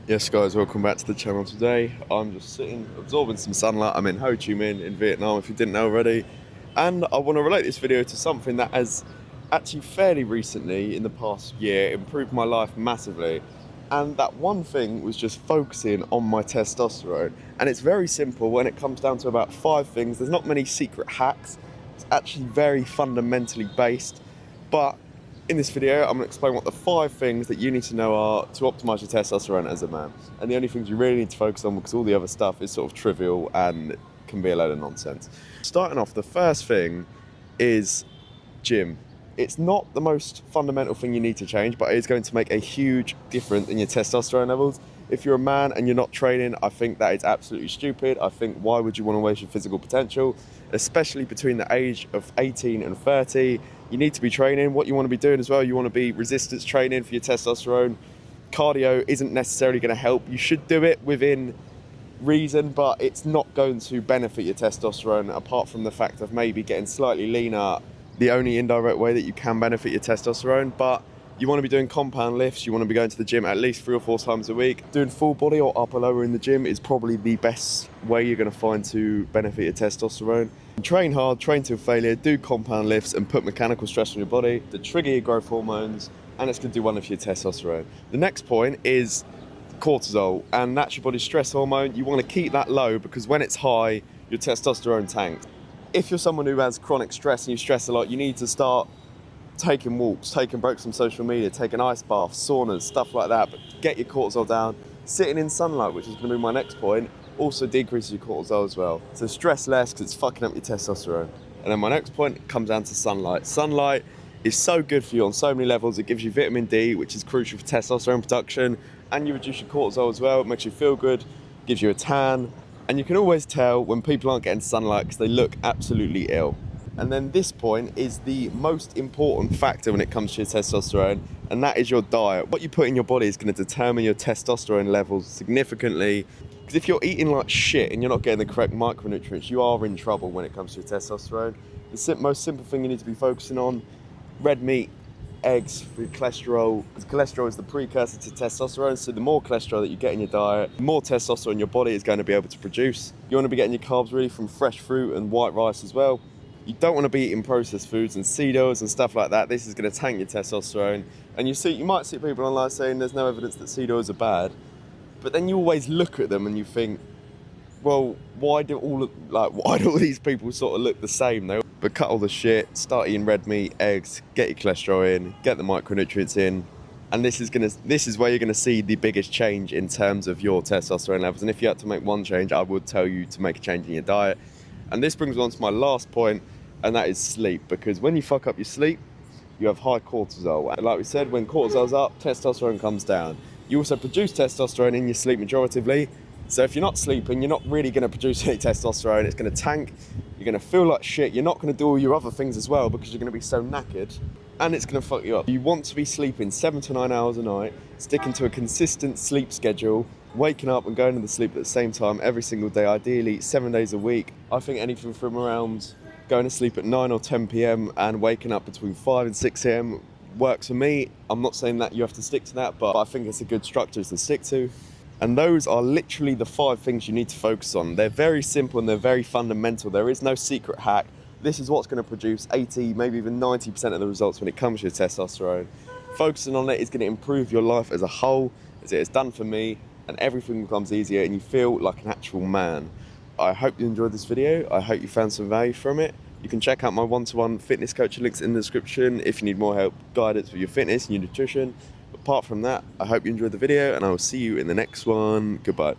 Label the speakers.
Speaker 1: Yes guys, welcome back to the channel. Today I'm just sitting absorbing some sunlight. I'm in Ho Chi Minh in Vietnam, if you didn't know already, and I want to relate this video to something that has actually fairly recently in the past year improved my life massively, and that one thing was just focusing on my testosterone. And it's very simple when it comes down to about 5 things. There's not many secret hacks. It's actually very fundamentally based, but in this video, I'm going to explain what the 5 things that you need to know are to optimize your testosterone as a man. And the only things you really need to focus on, because all the other stuff is sort of trivial and can be a load of nonsense. Starting off, the first thing is gym. It's not the most fundamental thing you need to change, but it is going to make a huge difference in your testosterone levels. If you're a man and you're not training, I think that is absolutely stupid. I think, why would you want to waste your physical potential? Especially between the age of 18 and 30, you need to be training. What you want to be doing as well, you want to be resistance training for your testosterone. Cardio isn't necessarily going to help. You should do it within reason, but it's not going to benefit your testosterone apart from the fact of maybe getting slightly leaner. The only indirect way that you can benefit your testosterone. But you want to be doing compound lifts, you want to be going to the gym at least 3 or 4 times a week. Doing full body or upper lower in the gym is probably the best way you're going to find to benefit your testosterone. Train hard, train till failure, do compound lifts and put mechanical stress on your body to trigger your growth hormones, and it's going to do wonders for your testosterone. The next point is cortisol, and that's your body's stress hormone. You want to keep that low because when it's high, your testosterone tanks. If you're someone who has chronic stress and you stress a lot, you need to start taking walks, taking breaks from social media, taking ice baths, saunas, stuff like that, but get your cortisol down. Sitting in sunlight, which is going to be my next point, also decreases your cortisol as well. So stress less because it's fucking up your testosterone. And then my next point comes down to sunlight. Sunlight is so good for you on so many levels. It gives you vitamin D, which is crucial for testosterone production, and you reduce your cortisol as well. It makes you feel good, gives you a tan, and you can always tell when people aren't getting sunlight because they look absolutely ill. And then this point is the most important factor when it comes to your testosterone, and that is your diet. What you put in your body is going to determine your testosterone levels significantly. Because if you're eating like shit and you're not getting the correct micronutrients, you are in trouble when it comes to your testosterone. The most simple thing you need to be focusing on: red meat, eggs for your cholesterol, because cholesterol is the precursor to testosterone. So the more cholesterol that you get in your diet, the more testosterone your body is going to be able to produce. You want to be getting your carbs really from fresh fruit and white rice as well. You don't want to be eating processed foods and seed oils and stuff like that. This is going to tank your testosterone. And you might see people online saying there's no evidence that seed oils are bad, but then you always look at them and you think, well, why do all these people sort of look the same though? But cut all the shit, start eating red meat, eggs, get your cholesterol in, get the micronutrients in, and this is where you're gonna see the biggest change in terms of your testosterone levels. And if you had to make one change, I would tell you to make a change in your diet. And this brings me on to my last point, and that is sleep. Because when you fuck up your sleep, you have high cortisol. And like we said, when cortisol's up, testosterone comes down. You also produce testosterone in your sleep majoritively. So if you're not sleeping, you're not really going to produce any testosterone. It's going to tank. You're going to feel like shit. You're not going to do all your other things as well because you're going to be so knackered, and it's going to fuck you up. You want to be sleeping 7 to 9 hours a night, sticking to a consistent sleep schedule, waking up and going to sleep at the same time every single day, ideally 7 days a week. I think anything from around going to sleep at 9 or 10 p.m. and waking up between 5 and 6 a.m. works for me. I'm not saying that you have to stick to that, but I think it's a good structure to stick to. And those are literally the 5 things you need to focus on. They're very simple and they're very fundamental. There is no secret hack. This is what's going to produce 80, maybe even 90% of the results when it comes to your testosterone. Focusing on it is going to improve your life as a whole, as it has done for me, and everything becomes easier and you feel like an actual man. I hope you enjoyed this video. I hope you found some value from it. You can check out my one-to-one fitness coaching links in the description if you need more help, guidance with your fitness and your nutrition. Apart from that, I hope you enjoyed the video and I will see you in the next one. Goodbye.